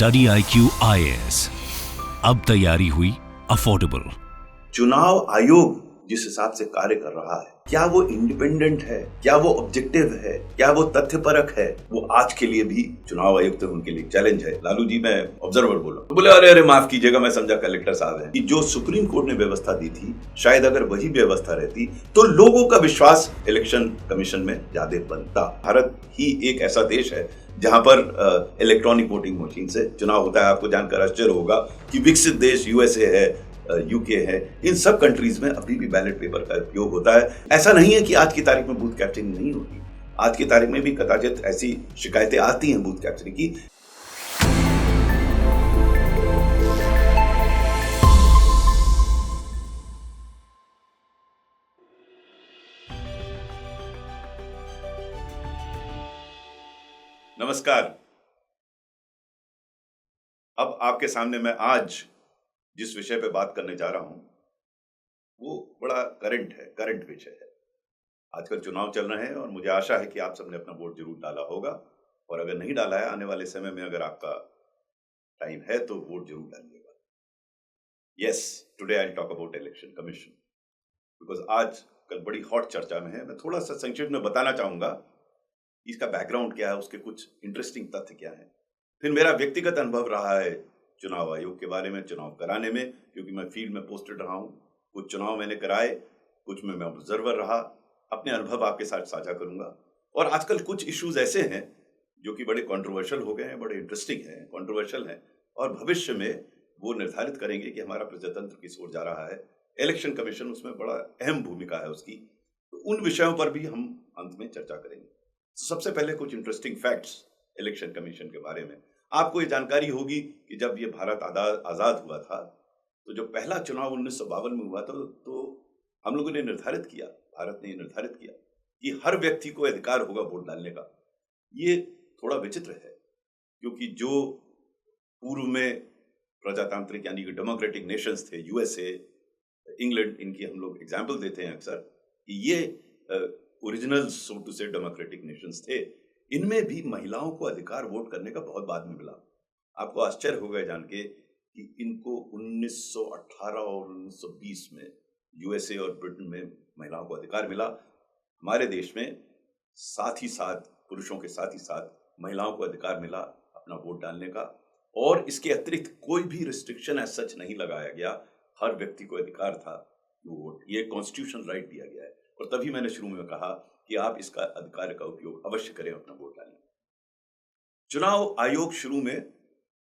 Study IQ IAS, अब तैयारी हुई अफोर्डेबल। चुनाव आयोग जिस हिसाब से कार्य कर रहा है, क्या वो इंडिपेंडेंट है, क्या वो ऑब्जेक्टिव है, क्या वो तथ्यपरक है, वो आज के लिए भी चुनाव आयुक्त उनके लिए चैलेंज है। लालू जी, मैं ऑब्जर्वर बोल रहा हूं। बोले अरे अरे माफ कीजिएगा, मैं समझा कलेक्टर साहब है। कि जो सुप्रीम कोर्ट ने व्यवस्था दी थी, शायद अगर वही व्यवस्था रहती तो लोगों का विश्वास इलेक्शन कमीशन में ज्यादा बनता। भारत ही एक ऐसा देश है जहां पर इलेक्ट्रॉनिक वोटिंग मशीन से चुनाव होता है। आपको जानकर आश्चर्य होगा कि विकसित देश यूएसए है, यूके है, इन सब कंट्रीज में अभी भी बैलेट पेपर का उपयोग होता है। ऐसा नहीं है कि आज की तारीख में बूथ कैप्चरिंग नहीं होती, आज की तारीख में भी कदाचित ऐसी शिकायतें आती हैं बूथ कैप्चरिंग की। नमस्कार। अब आपके सामने मैं आज जिस विषय पे बात करने जा रहा हूं वो बड़ा करंट विषय है। आजकल चुनाव चल रहे हैं और मुझे आशा है कि आप सबने अपना वोट जरूर डाला होगा, और अगर नहीं डाला है, आने वाले समय में अगर आपका टाइम है तो वोट जरूर डालिएगा। Yes, today I will talk about election commission, because आज कल बड़ी हॉट चर्चा में है। मैं थोड़ा सा संक्षिप्त में बताना चाहूंगा इसका बैकग्राउंड क्या है, उसके कुछ इंटरेस्टिंग तथ्य क्या है। फिर मेरा व्यक्तिगत अनुभव रहा है चुनाव आयोग के बारे में, चुनाव कराने में, क्योंकि मैं फील्ड में पोस्टेड रहा हूं। कुछ चुनाव मैंने कराए, कुछ में मैं ऑब्जर्वर रहा। अपने अनुभव आपके साथ साझा करूंगा। और आजकल कुछ इश्यूज ऐसे हैं जो कि बड़े कंट्रोवर्शियल हो गए हैं, बड़े इंटरेस्टिंग हैं, कंट्रोवर्शियल हैं, और भविष्य में वो निर्धारित करेंगे कि हमारा प्रजातंत्र किस ओर जा रहा है। इलेक्शन कमीशन उसमें बड़ा अहम भूमिका है उसकी। तो उन विषयों पर भी हम अंत में चर्चा करेंगे। सबसे पहले कुछ इंटरेस्टिंग फैक्ट्स इलेक्शन कमीशन के बारे में। आपको ये जानकारी होगी कि जब ये भारत आजाद हुआ था, तो जो पहला चुनाव 1952 में हुआ था, तो हम लोगों ने निर्धारित किया, भारत ने निर्धारित किया कि हर व्यक्ति को अधिकार होगा वोट डालने का। ये थोड़ा विचित्र है, क्योंकि जो पूर्व में प्रजातांत्रिक यानी कि डेमोक्रेटिक नेशंस थे, यूएसए, इंग्लैंड, इनकी हम लोग एग्जाम्पल देते हैं अक्सर कि ये ओरिजिनल सो टू से डेमोक्रेटिक नेशंस थे। इनमें भी महिलाओं को अधिकार वोट करने का बहुत बाद में मिला। आपको आश्चर्य होगा जान के कि इनको 1918 और 1920 में यूएसए और ब्रिटेन में महिलाओं को अधिकार मिला। हमारे देश में साथ ही साथ पुरुषों के साथ ही साथ महिलाओं को अधिकार मिला अपना वोट डालने का, और इसके अतिरिक्त कोई भी रिस्ट्रिक्शन एज सच नहीं लगाया गया। हर व्यक्ति को अधिकार था वोट, ये कॉन्स्टिट्यूशनल राइट दिया गया है। और तभी मैंने शुरू में कहा कि आप इसका अधिकार का उपयोग अवश्य करें अपना वोट डालने। चुनाव आयोग शुरू में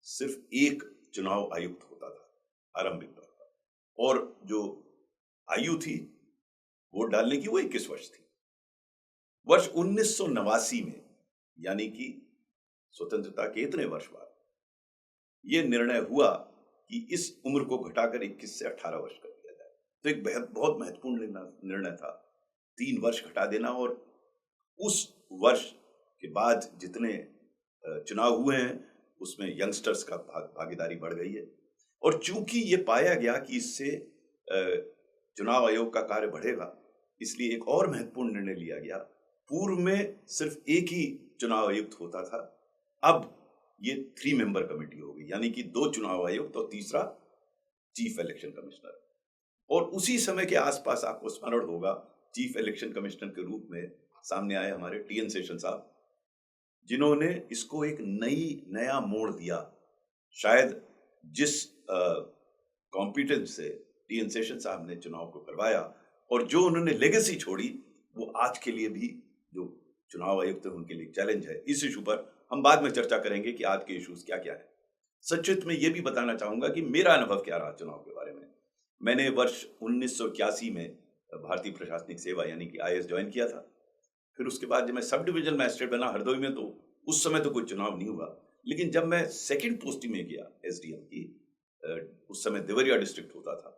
सिर्फ एक चुनाव आयुक्त होता था आरंभिक तौर पर, और जो आयु थी वोट डालने की वो 21 वर्ष थी। वर्ष 1989 में, यानी कि स्वतंत्रता के इतने वर्ष बाद, यह निर्णय हुआ कि इस उम्र को घटाकर 21 से 18 वर्ष कर दिया जाए। तो एक बहुत महत्वपूर्ण निर्णय था, 3 वर्ष घटा देना। और उस वर्ष के बाद जितने चुनाव हुए हैं उसमें यंगस्टर्स का भागीदारी बढ़ गई है। और चूंकि ये पाया गया कि इससे चुनाव आयोग का कार्य बढ़ेगा, इसलिए एक और महत्वपूर्ण निर्णय लिया गया। पूर्व में सिर्फ एक ही चुनाव आयुक्त होता था, अब ये 3 मेंबर कमेटी होगी, यानी कि 2 चुनाव आयुक्त और तीसरा चीफ इलेक्शन कमिश्नर। और उसी समय के आसपास आपको स्मरण होगा, चीफ इलेक्शन कमिश्नर के रूप में सामने आए हमारे टीएन शेषन साहब, जिन्होंने इसको एक नया मोड़ दिया। शायद जिस कॉम्पिटेंस से टीएन शेषन साहब ने चुनाव को करवाया और जो उन्होंने लेगेसी छोड़ी, वो आज के लिए भी जो चुनाव आयुक्त है उनके लिए चैलेंज है। इस इशू पर हम बाद में चर्चा करेंगे कि आज के इश्यूज क्या क्या है। संक्षिप्त में ये भी बताना चाहूंगा कि मेरा अनुभव क्या रहा चुनाव के बारे में। मैंने वर्ष 1981 में भारतीय प्रशासनिक सेवा यानी कि IAS ज्वाइन किया था। फिर उसके बाद जब मैं सब डिवीजन मैजिस्ट्रेट बना हरदोई में, तो उस समय तो कोई चुनाव नहीं हुआ। लेकिन जब मैं सेकंड पोस्टिंग में गया SDM की, उस समय देवरिया डिस्ट्रिक्ट होता था,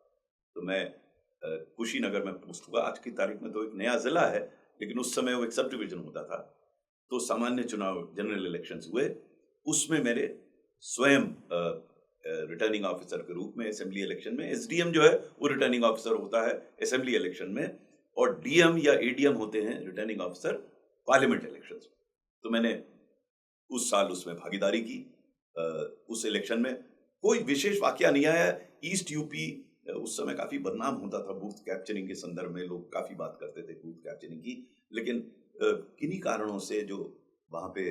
तो मैं कुशीनगर में पोस्ट हुआ। आज की तारीख में तो एक नया जिला है, लेकिन उस समय वो एक सब डिवीजन होता था। तो सामान्य चुनाव, जनरल इलेक्शंस हुए, उसमें मेरे स्वयं रिटर्निंग ऑफिसर के रूप में असेंबली इलेक्शन में, SDM जो है वो रिटर्निंग ऑफिसर होता है असेंबली इलेक्शन में, और DM या ADM होते हैं रिटर्निंग ऑफिसर पार्लियामेंट इलेक्शंस में। तो मैंने उस साल उसमें भागीदारी की उस इलेक्शन में कोई विशेष वाकया नहीं आया। ईस्ट यूपी उस समय काफी बदनाम होता था बूथ कैप्चरिंग के संदर्भ में, लोग काफी बात करते थे बूथ कैप्चरिंग की, लेकिन किन्हीं कारणों से जो वहां पे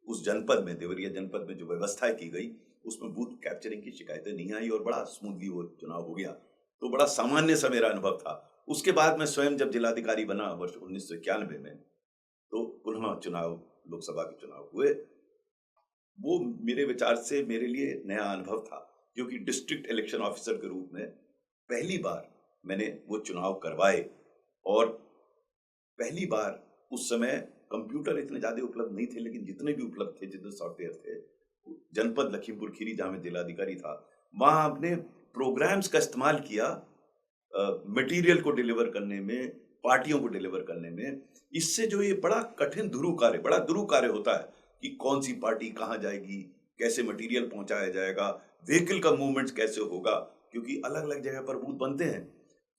उस जनपद में, देवरिया जनपद में जो व्यवस्थाएं की गई उसमें बूथ कैप्चरिंग की शिकायतें नहीं आई और बड़ा स्मूथली वो चुनाव हो गया। तो बड़ा सामान्य सा मेरा अनुभव था। उसके बाद मैं स्वयं जब जिलाधिकारी बना वर्ष 1991 में, तो पुनः चुनाव, लोकसभा के चुनाव हुए। वो मेरे विचार से मेरे लिए नया अनुभव था, क्योंकि डिस्ट्रिक्ट इलेक्शन ऑफिसर के रूप में पहली बार मैंने वो चुनाव करवाए। और पहली बार उस समय कंप्यूटर इतने ज्यादा उपलब्ध नहीं थे, लेकिन जितने भी उपलब्ध थे, जितने सॉफ्टवेयर थे, जनपद लखीमपुर खीरी जहां मैं जिलाधिकारी था, वहां हमने प्रोग्राम्स का इस्तेमाल किया मटेरियल को डिलीवर करने में, पार्टियों को डिलीवर करने में। इससे जो ये बड़ा कठिन बड़ा दुरूह कार्य होता है कि कौन सी पार्टी कहाँ जाएगी, कैसे मटेरियल पहुंचाया जाएगा, व्हीकल का मूवमेंट कैसे होगा, क्योंकि अलग अलग जगह पर बूथ बनते हैं।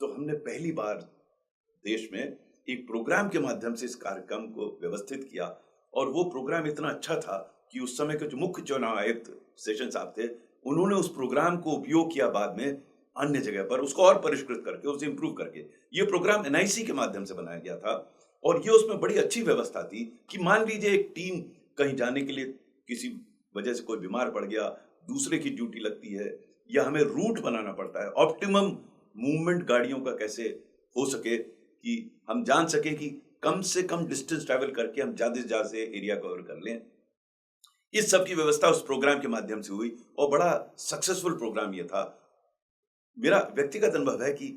तो हमने पहली बार देश में एक प्रोग्राम के माध्यम से इस कार्यक्रम को व्यवस्थित किया, और वो प्रोग्राम इतना अच्छा था कि उस समय के जो मुख्य चुनाव आयुक्त सेशन साहब थे, उन्होंने उस प्रोग्राम को उपयोग किया बाद में अन्य जगह पर, उसको और परिष्कृत करके, उसे इंप्रूव करके। ये प्रोग्राम एनआईसी के माध्यम से बनाया गया था, और ये उसमें बड़ी अच्छी व्यवस्था थी कि मान लीजिए एक टीम कहीं जाने के लिए किसी वजह से कोई बीमार पड़ गया, दूसरे की ड्यूटी लगती है, या हमें रूट बनाना पड़ता है, ऑप्टिमम मूवमेंट गाड़ियों का कैसे हो सके कि हम जान सके कि कम से कम डिस्टेंस ट्रैवल करके हम ज्यादा से ज्यादा एरिया कवर कर लें। इस सब की व्यवस्था उस प्रोग्राम के माध्यम से हुई, और बड़ा सक्सेसफुल प्रोग्राम ये था। मेरा व्यक्तिगत अनुभव है कि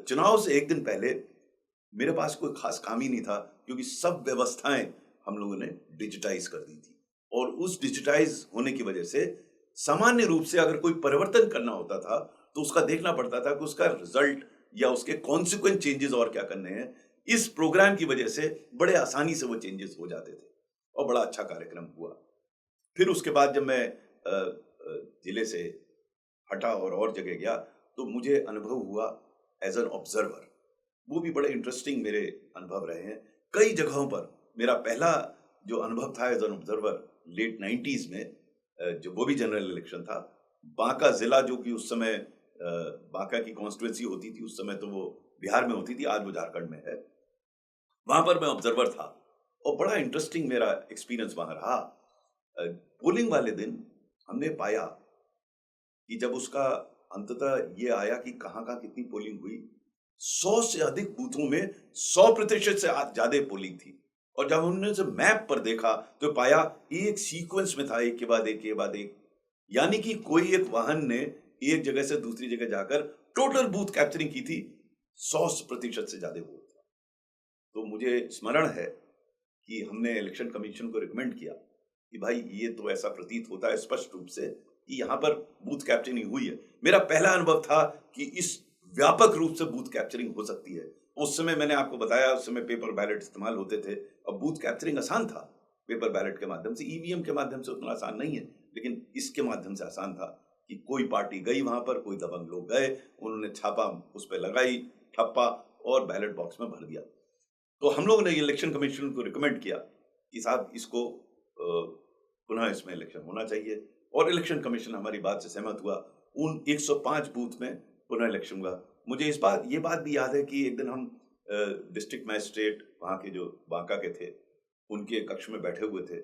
चुनाव से एक दिन पहले मेरे पास कोई खास काम ही नहीं था, क्योंकि सब व्यवस्थाएं हम लोगों ने डिजिटाइज कर दी थी, और उस डिजिटाइज होने की वजह से सामान्य रूप से अगर कोई परिवर्तन करना होता था तो उसका देखना पड़ता था कि उसका रिजल्ट या उसके कॉन्सिक्वेंट चेंजेस और क्या करने हैं। इस प्रोग्राम की वजह से बड़े आसानी से वो चेंजेस हो जाते थे, और बड़ा अच्छा कार्यक्रम हुआ। फिर उसके बाद जब मैं जिले से हटा और जगह गया, तो मुझे अनुभव हुआ एज एन ऑब्जर्वर। वो भी बड़े इंटरेस्टिंग मेरे अनुभव रहे हैं। कई जगहों पर मेरा पहला जो अनुभव था as an observer late 90s में, जो वो भी जनरल इलेक्शन था, बांका जिला, जो कि उस समय बांका की कॉन्स्टिट्यूएंसी होती थी, उस समय तो वो बिहार में होती थी, आज वो झारखंड में है। वहां पर मैं ऑब्जर्वर था, और बड़ा इंटरेस्टिंग मेरा एक्सपीरियंस वहां रहा। पोलिंग वाले दिन हमने पाया कि जब उसका अंततः ये आया कि कहाँ कितनी पोलिंग हुई, 100 से अधिक बूथों में 100% से ज्यादा पोलिंग थी। और जब हमने उसे मैप पर देखा तो पाया एक सीक्वेंस में था, एक के बाद एक के बाद एक, यानी कि कोई एक वाहन ने एक जगह से दूसरी जगह जाकर टोटल बूथ कैप्चरिंग की थी। 100% से ज्यादा वोट था। तो मुझे स्मरण है कि हमने इलेक्शन कमीशन को रिकमेंड किया कि भाई ये तो ऐसा प्रतीत होता है स्पष्ट रूप से कि यहाँ पर बूथ कैप्चरिंग हुई है। मेरा पहला अनुभव था कि इस व्यापक रूप से बूथ कैप्चरिंग हो सकती है। उस समय मैंने आपको बताया, उस समय पेपर बैलेट इस्तेमाल होते थे, और बूथ कैप्चरिंग आसान था पेपर बैलेट के माध्यम से। ईवीएम के माध्यम से उतना आसान नहीं है, लेकिन इसके माध्यम से आसान था कि कोई पार्टी गई वहां पर, कोई दबंग लोग गए, उन्होंने छापा उस पर लगाई, ठप्पा, और बैलेट बॉक्स में भर दिया। तो हम लोगों ने इलेक्शन कमीशन को रिकमेंड किया कि साहब इसको पुनः इसमें इलेक्शन होना चाहिए, और इलेक्शन कमीशन हमारी बात से सहमत हुआ। उन 105 बूथ में पुनः इलेक्शन हुआ। मुझे ये बात भी याद है कि एक दिन हम डिस्ट्रिक्ट मैजिस्ट्रेट वहाँ के जो बांका के थे, उनके कक्ष में बैठे हुए थे,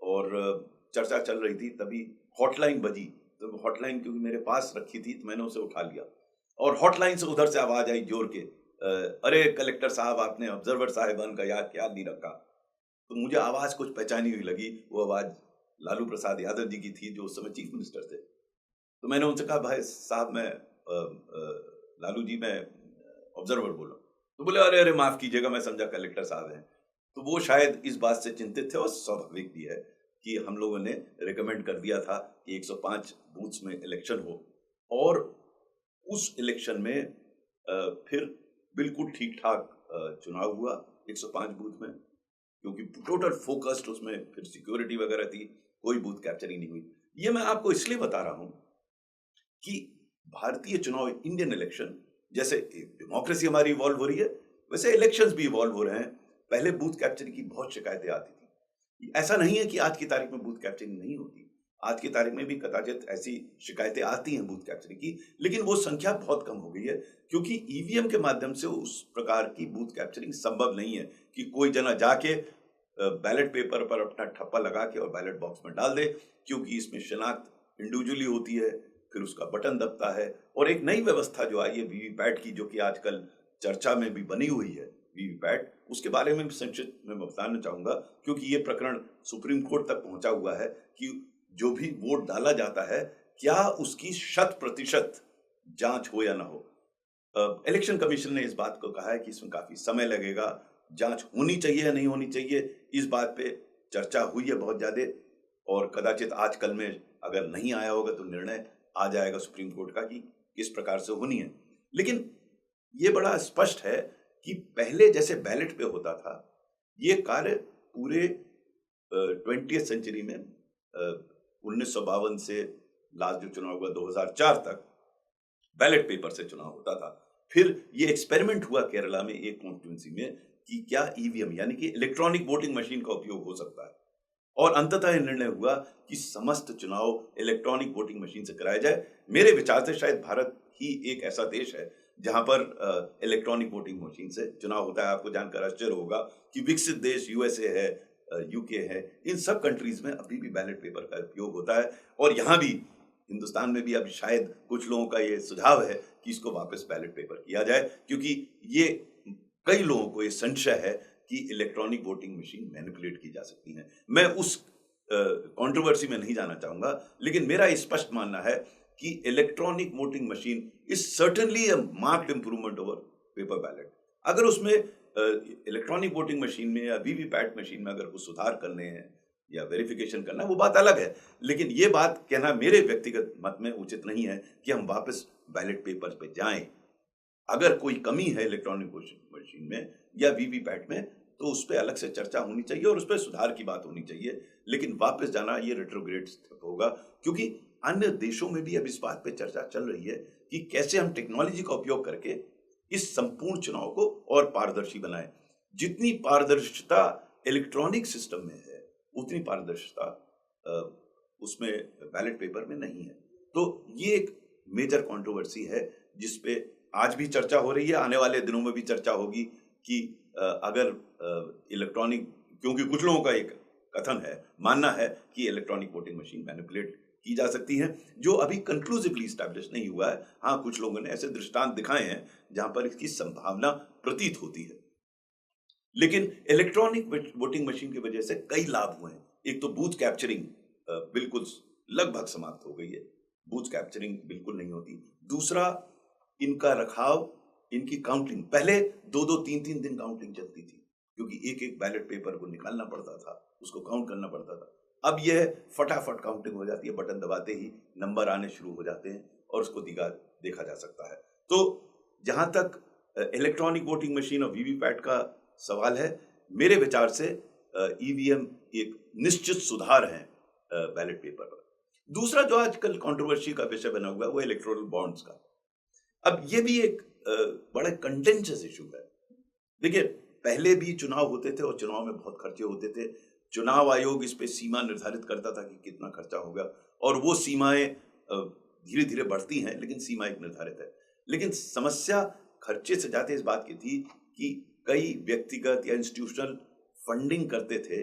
और चर्चा चल रही थी। तभी हॉटलाइन बजी, तो हॉटलाइन क्योंकि मेरे पास रखी थी तो मैंने उसे उठा लिया, और हॉटलाइन से उधर से आवाज आई जोर के, अरे कलेक्टर साहब, आपने ऑब्जर्वर साहिबान का याद नहीं रखा। तो मुझे आवाज कुछ पहचानी हुई लगी। वो आवाज लालू प्रसाद यादव जी की थी, जो उस समय चीफ मिनिस्टर थे। तो मैंने उनसे कहा, भाई साहब मैं लालू जी मैं ऑब्जर्वर बोल रहा हूँ। तो बोले, अरे अरे माफ कीजिएगा, मैं समझा कलेक्टर साहब हैं। तो वो शायद इस बात से चिंतित थे, और स्वाभाविक भी है कि हम लोगों ने रिकमेंड कर दिया था कि 105 बूथ्स में इलेक्शन हो, और उस इलेक्शन में फिर बिल्कुल ठीक ठाक चुनाव हुआ 105 बूथ में, क्योंकि टोटल फोकस्ड उसमें फिर सिक्योरिटी वगैरह थी, कोई बूथ कैप्चरिंग नहीं हुई। ये मैं आपको इसलिए बता रहा हूं कि भारतीय चुनाव, इंडियन इलेक्शन, जैसे डेमोक्रेसी हमारी इवॉल्व हो रही है, वैसे इलेक्शंस भी इवॉल्व हो रहे हैं। पहले बूथ कैप्चरिंग की बहुत शिकायतें आती थी। ऐसा नहीं है कि आज की तारीख में बूथ कैप्चरिंग नहीं होती, आज की तारीख में भी कदाचित ऐसी शिकायतें आती हैं बूथ कैप्चरिंग की, लेकिन वो संख्या बहुत कम हो गई है, क्योंकि ईवीएम के माध्यम से उस प्रकार की बूथ कैप्चरिंग संभव नहीं है कि कोई जना जाके बैलेट पेपर पर अपना ठप्पा लगा के और बैलेट बॉक्स में डाल दे, क्योंकि इसमें शनाख्त इंडिविजुअली होती है, फिर उसका बटन दबता है। और एक नई व्यवस्था जो आई है वीवीपैट की, जो कि आजकल चर्चा में भी बनी हुई है, वीवीपैट, उसके बारे में संक्षिप्त में बताना चाहूंगा, क्योंकि ये प्रकरण सुप्रीम कोर्ट तक पहुंचा हुआ है कि जो भी वोट डाला जाता है, क्या उसकी 100% जांच हो या ना हो। इलेक्शन कमीशन ने इस बात को कहा है कि इसमें काफी समय लगेगा, जांच होनी चाहिए या नहीं होनी चाहिए, इस बात पे चर्चा हुई है बहुत ज्यादा, और कदाचित आज कल में अगर नहीं आया होगा तो निर्णय आ जाएगा सुप्रीम कोर्ट का कि किस प्रकार से होनी है। लेकिन ये बड़ा स्पष्ट है कि पहले जैसे बैलेट पे होता था, ये कार्य पूरे 20th सेंचुरी में 1952 से लास्ट जो चुनाव हुआ 2004 तक बैलेट पेपर से चुनाव होता था। फिर ये एक्सपेरिमेंट हुआ केरला में एक कॉन्स्टिट्यूंसी में कि क्या ईवीएम यानी कि इलेक्ट्रॉनिक वोटिंग मशीन का उपयोग हो सकता है, और अंततः यह निर्णय हुआ कि समस्त चुनाव इलेक्ट्रॉनिक वोटिंग मशीन से कराया जाए। मेरे विचार से शायद भारत ही एक ऐसा देश है जहां पर इलेक्ट्रॉनिक वोटिंग मशीन से चुनाव होता है। आपको जानकर आश्चर्य होगा कि विकसित देश यूएसए है, यूके है, इन सब कंट्रीज में अभी भी बैलेट पेपर का उपयोग होता है, और यहाँ भी हिंदुस्तान में भी अब शायद कुछ लोगों का ये सुझाव है कि इसको वापस बैलेट पेपर किया जाए, क्योंकि ये कई लोगों को ये संशय है कि इलेक्ट्रॉनिक वोटिंग मशीन मैनिपुलेट की जा सकती है। मैं उस कंट्रोवर्सी में नहीं जाना चाहूंगा, लेकिन मेरा स्पष्ट मानना है कि electronic voting machine is certainly a marked improvement over paper ballot. अगर उसमें इलेक्ट्रॉनिक वोटिंग मशीन में या वीवीपैट मशीन में अगर कुछ सुधार करने हैं या वेरिफिकेशन करना है, वो बात अलग है, लेकिन ये बात कहना मेरे व्यक्तिगत मत में उचित नहीं है कि हम वापस बैलेट पेपर पे जाएं। अगर कोई कमी है इलेक्ट्रॉनिक मशीन में या वीवीपैट में, तो उस पर अलग से चर्चा होनी चाहिए और उस पर सुधार की बात होनी चाहिए, लेकिन वापस जाना ये रेट्रोग्रेड स्टेप होगा, क्योंकि अन्य देशों में भी अब इस बात पे चर्चा चल रही है कि कैसे हम टेक्नोलॉजी का उपयोग करके इस संपूर्ण चुनाव को और पारदर्शी बनाएं। जितनी पारदर्शिता इलेक्ट्रॉनिक सिस्टम में है, उतनी पारदर्शिता उसमें बैलेट पेपर में नहीं है। तो ये एक मेजर कंट्रोवर्सी है जिसपे आज भी चर्चा हो रही है, आने वाले दिनों में भी चर्चा होगी कि अगर इलेक्ट्रॉनिक, क्योंकि कुछ लोगों का एक कथन है, मानना है कि इलेक्ट्रॉनिक वोटिंग मशीन मैनिपुलेट की जा सकती है, जो अभी कंक्लूसिवली स्टैब्लिश नहीं हुआ है। हाँ, कुछ लोगों ने ऐसे दृष्टांत दिखाए हैं जहां पर इसकी संभावना प्रतीत होती है। लेकिन इलेक्ट्रॉनिक वोटिंग मशीन की वजह से कई लाभ हुए हैं। एक तो बूथ कैप्चरिंग बिल्कुल लगभग समाप्त हो गई है, बूथ कैप्चरिंग बिल्कुल नहीं होती। दूसरा, इनका रखाव, इनकी काउंटिंग, पहले 2-2, 3-3 दिन काउंटिंग चलती थी, क्योंकि एक एक बैलेट पेपर को निकालना पड़ता था, उसको काउंट करना पड़ता था। अब यह फटाफट काउंटिंग हो जाती है, बटन दबाते ही नंबर आने शुरू हो जाते हैं और उसको देखा जा सकता है। तो जहां तक इलेक्ट्रॉनिक वोटिंग मशीन और वीवीपैट का सवाल है, मेरे विचार से ईवीएम एक निश्चित सुधार है बैलेट पेपर पर। दूसरा जो आजकल कंट्रोवर्सी का विषय बना हुआ है, वो इलेक्टोरल बॉन्ड्स का। अब ये भी एक बड़ा कंटेंशियस इशू है। देखिए, पहले भी चुनाव होते थे और चुनाव में बहुत खर्चे होते थे। चुनाव आयोग इस पे सीमा निर्धारित करता था कि कितना खर्चा होगा, और वो सीमाएं धीरे धीरे बढ़ती हैं, लेकिन सीमा एक निर्धारित है। लेकिन समस्या खर्चे से ज्यादा इस बात की थी कि कई व्यक्तिगत या इंस्टीट्यूशनल फंडिंग करते थे,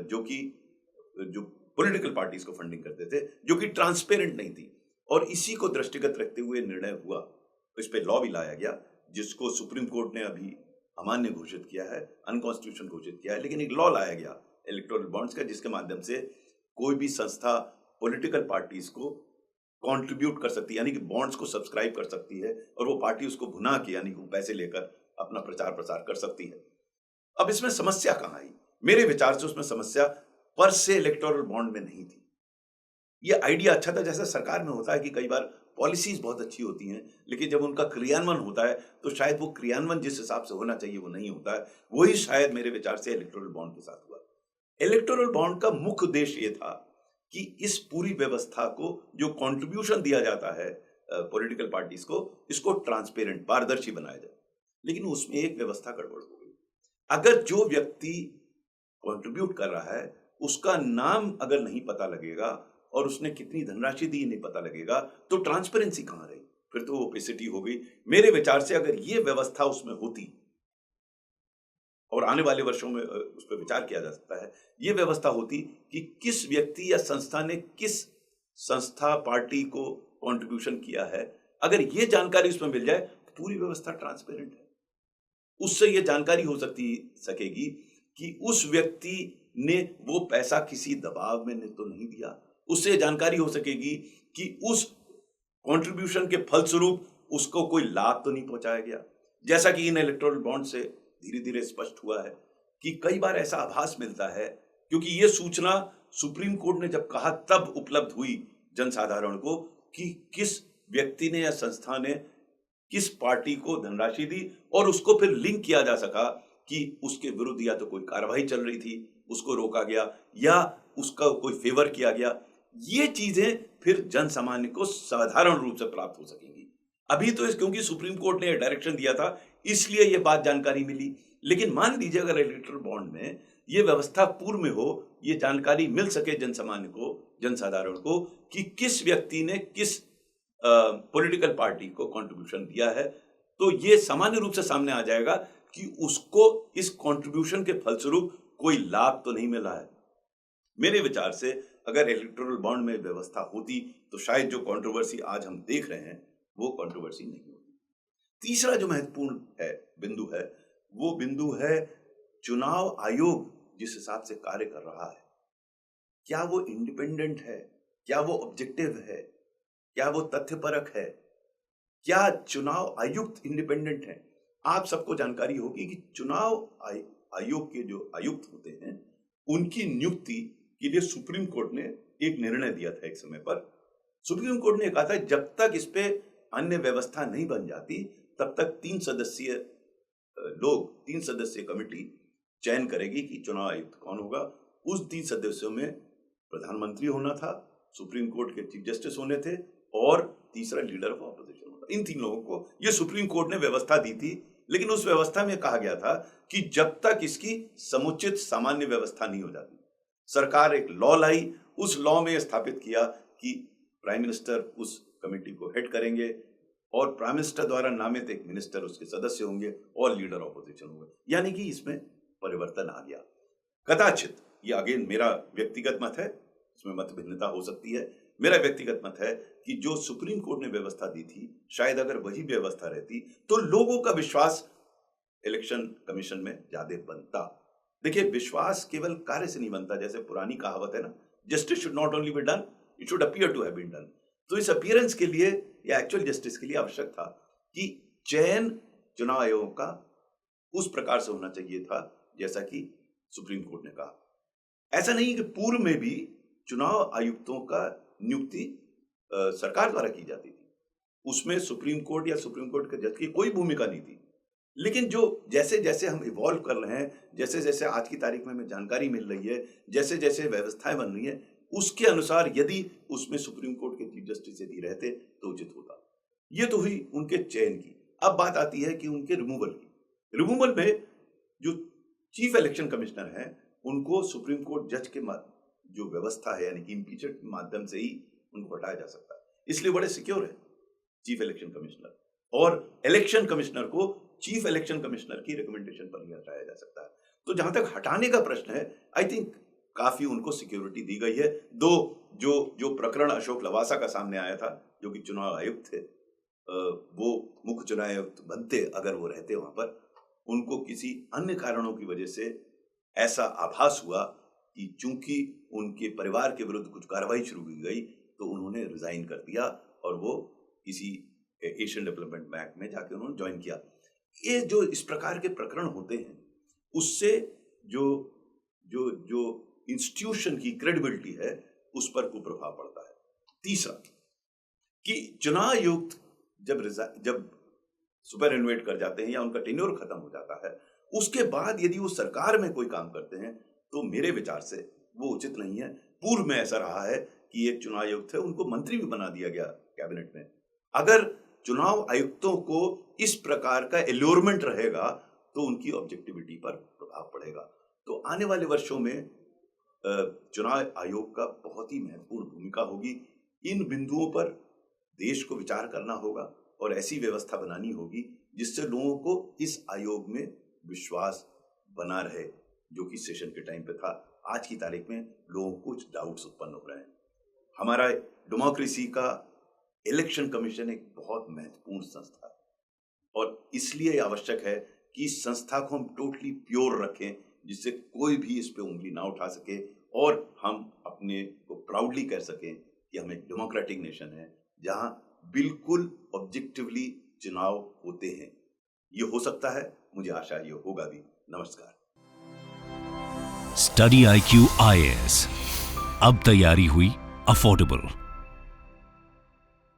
जो पॉलिटिकल पार्टीज को फंडिंग करते थे, जो कि ट्रांसपेरेंट नहीं थी। और इसी को दृष्टिगत रखते हुए निर्णय हुआ, इस पे लॉ भी लाया गया, जिसको सुप्रीम कोर्ट ने अभी अमान्य घोषित किया है, अनकॉन्स्टिट्यूशनल घोषित किया है। लेकिन एक लॉ लाया गया इलेक्टोरल बॉन्ड्स का, जिसके माध्यम से कोई भी संस्था पॉलिटिकल पार्टीज को कंट्रीब्यूट कर सकती है, यानी कि बॉन्ड्स को सब्सक्राइब कर सकती है, और वो पार्टी उसको भुना के, यानी कि पैसे लेकर अपना प्रचार प्रसार कर सकती है। अब इसमें समस्या कहां आई? मेरे विचार से उसमें समस्या पर से इलेक्टोरल बॉन्ड में नहीं थी। ये आइडिया अच्छा था, जैसे सरकार में होता है कि कई बार पॉलिसीज बहुत अच्छी होती हैं, लेकिन जब उनका क्रियान्वयन होता है तो शायद वो क्रियान्वयन जिस हिसाब से होना चाहिए वो नहीं होता है। वही शायद मेरे विचार से इलेक्टोरल बॉन्ड के साथ हुआ। इलेक्टोरल बॉन्ड का मुख्य उद्देश्य ये था कि इस पूरी व्यवस्था को, जो कंट्रीब्यूशन दिया जाता है पॉलिटिकल पार्टीज को, इसको ट्रांसपेरेंट, पारदर्शी बनाया जाए। लेकिन उसमें एक व्यवस्था गड़बड़ हो गई। अगर जो व्यक्ति कंट्रीब्यूट कर रहा है उसका नाम अगर नहीं पता लगेगा और उसने कितनी धनराशि दी नहीं पता लगेगा, तो ट्रांसपेरेंसी कहाँ रही? फिर तो ओपेसिटी हो गई। मेरे विचार से अगर ये व्यवस्था उसमें होती, और आने वाले वर्षों में उस पर विचार किया जा सकता है, ये व्यवस्था होती कि किस व्यक्ति या संस्था ने किस संस्था पार्टी को कंट्रीब्यूशन किया है, अगर ये जानकारी उसमें मिल जाए तो पूरी व्यवस्था ट्रांसपेरेंट है। उससे ये जानकारी हो सकेगी कि उस व्यक्ति ने वो पैसा किसी दबाव में तो नहीं दिया। उससे ये जानकारी हो सकेगी कि उस कंट्रीब्यूशन के फलस्वरूप उसको कोई लाभ तो नहीं पहुंचाया गया। जैसा कि इन इलेक्टोरल बॉन्ड से धीरे धीरे स्पष्ट हुआ है कि कई बार ऐसा आभास मिलता है, क्योंकि ये सूचना सुप्रीम कोर्ट ने जब कहा तब उपलब्ध हुई जनसाधारण को कि किस व्यक्ति ने या संस्था ने किस पार्टी को धनराशि दी, और उसको फिर लिंक किया जा सका कि उसके विरुद्ध या तो कोई कार्रवाई चल रही थी, उसको रोका गया, या उसका कोई फेवर किया गया। ये चीजें फिर जन सामान्य को साधारण रूप से प्राप्त हो सकेंगी। अभी तो क्योंकि सुप्रीम कोर्ट ने डायरेक्शन दिया था इसलिए ये बात जानकारी मिली, लेकिन मान लीजिए अगर इलेक्टोरल बॉन्ड में ये व्यवस्था पूर्व में हो, ये जानकारी मिल सके जन सामान्य को, जनसाधारण को, कि किस व्यक्ति ने किस पॉलिटिकल पार्टी को कंट्रीब्यूशन दिया है, तो ये सामान्य रूप से सामने आ जाएगा कि उसको इस कंट्रीब्यूशन के फलस्वरूप कोई लाभ तो नहीं मिला है। मेरे विचार से अगर इलेक्टोरल बॉन्ड में व्यवस्था होती तो शायद जो कंट्रोवर्सी आज हम देख रहे हैं वो कंट्रोवर्सी नहीं होती। तीसरा जो महत्वपूर्ण है बिंदु है, वो बिंदु है चुनाव आयोग जिस हिसाब से कार्य कर रहा है, क्या वो इंडिपेंडेंट है, क्या वो ऑब्जेक्टिव है, क्या वो तथ्यपरक है, क्या चुनाव आयुक्त इंडिपेंडेंट है? आप सबको जानकारी होगी कि चुनाव आयोग के जो आयुक्त होते हैं उनकी नियुक्ति के लिए सुप्रीम कोर्ट ने एक निर्णय दिया था। एक समय पर सुप्रीम कोर्ट ने कहा था जब तक इस पे अन्य व्यवस्था नहीं बन जाती तब तक 3 सदस्यीय कमेटी चयन करेगी कि चुनाव आयुक्त कौन होगा। उस 3 सदस्यों में प्रधानमंत्री होना था, सुप्रीम कोर्ट के चीफ जस्टिस होने थे, और तीसरा लीडर ऑफ ऑपोजिशन होता। इन 3 लोगों को ये सुप्रीम कोर्ट ने व्यवस्था दी थी, लेकिन उस व्यवस्था में कहा गया था कि जब तक इसकी समुचित सामान्य व्यवस्था नहीं हो जाती, सरकार एक लॉ लाई, उस लॉ में स्थापित किया कि प्राइम मिनिस्टर उस कमेटी को हेड करेंगे और प्राइम मिनिस्टर द्वारा नामित एक मिनिस्टर उसके सदस्य होंगे और लीडर ऑपोजिशन होंगे। यानी कि इसमें परिवर्तन आ गया। कदाचित, ये अगेन मेरा व्यक्तिगत मत है, इसमें मत भिन्नता हो सकती है, मेरा व्यक्तिगत मत है कि जो सुप्रीम कोर्ट ने व्यवस्था दी थी, शायद अगर वही व्यवस्था रहती तो लोगों का विश्वास इलेक्शन कमीशन में ज्यादा बनता। देखिए, विश्वास केवल कार्य से नहीं बनता, जैसे पुरानी कहावत है ना, justice should not only be done, it should appear to have been done. तो इस अपीयरेंस के लिए या एक्चुअल जस्टिस के लिए आवश्यक था कि चयन चुनाव आयोग का उस प्रकार से होना चाहिए था जैसा कि सुप्रीम कोर्ट ने कहा। ऐसा नहीं कि पूर्व में भी चुनाव आयुक्तों का नियुक्ति सरकार द्वारा की जाती थी, उसमें सुप्रीम कोर्ट या सुप्रीम कोर्ट के जज की कोई भूमिका नहीं थी। लेकिन जो जैसे जैसे हम इवॉल्व कर रहे हैं, जैसे जैसे आज की तारीख में हमें जानकारी मिल रही है, जैसे जैसे व्यवस्थाएं बन रही है, उसके अनुसार यदि उसमें सुप्रीम कोर्ट के चीफ जस्टिस यदि रहते तो उचित होता। ये तो हुई उनके चयन की। अब बात आती है कि उनके रिमूवल की। रिमूवल में जो चीफ इलेक्शन कमिश्नर हैं उनको सुप्रीम कोर्ट जज के जो व्यवस्था है यानी कि इम्पीचमेंट के माध्यम से ही उनको हटाया जा सकता है। इसलिए बड़े सिक्योर है चीफ इलेक्शन कमिश्नर, और इलेक्शन कमिश्नर को चीफ इलेक्शन कमिश्नर की रिकमेंडेशन पर ही हटाया जा सकता है। तो जहां तक हटाने का प्रश्न है, आई थिंक काफी उनको सिक्योरिटी दी गई है। दो जो प्रकरण अशोक लवासा का सामने आया था, जो कि चुनाव आयुक्त थे, वो मुख्य चुनाव आयुक्त बनते अगर वो रहते वहां पर, उनको किसी अन्य कारणों की वजह से ऐसा आभास हुआ कि चूंकि उनके परिवार के विरुद्ध कुछ कार्रवाई शुरू की गई तो उन्होंने रिजाइन कर दिया और वो किसी एशियन डेवलपमेंट बैंक में जाके उन्होंने ज्वाइन किया। ये जो इस प्रकार के प्रकरण होते हैं उससे जो जो जो इंस्टीट्यूशन की क्रेडिबिलिटी है उस पर कुप्रभाव पड़ता है। तीसरा कि चुनाव आयुक्त जब सुपरिनोवेट कर जाते हैं या उनका टेन्योर खत्म हो जाता है, उसके बाद यदि वो सरकार में कोई काम करते हैं तो मेरे विचार से वो उचित नहीं है। पूर्व में ऐसा रहा है कि एक चुनाव आयुक्त है, उनको मंत्री भी बना दिया गया कैबिनेट में। अगर चुनाव आयुक्तों को इस प्रकार का एल्योरमेंट रहेगा तो उनकी ऑब्जेक्टिविटी पर प्रभाव पड़ेगा। तो आने वाले वर्षों में चुनाव आयोग का बहुत ही महत्वपूर्ण भूमिका होगी। इन बिंदुओं पर देश को विचार करना होगा और ऐसी व्यवस्था बनानी होगी जिससे लोगों को इस आयोग में विश्वास बना रहे, जो कि सेशन के टाइम पे था। आज की तारीख में लोगों को कुछ डाउट्स उत्पन्न हो रहे हैं। हमारा डेमोक्रेसी का इलेक्शन कमीशन एक बहुत महत्वपूर्ण संस्था है और इसलिए आवश्यक है कि इस संस्था को हम टोटली प्योर रखें, जिससे कोई भी इस पे उंगली ना उठा सके और हम अपने को प्राउडली कह सकें कि हम एक डेमोक्रेटिक नेशन है जहां बिल्कुल ऑब्जेक्टिवली चुनाव होते हैं। ये हो सकता है, मुझे आशा ये होगा भी। नमस्कार। स्टडी IQ IAS, अब तैयारी हुई अफोर्डेबल।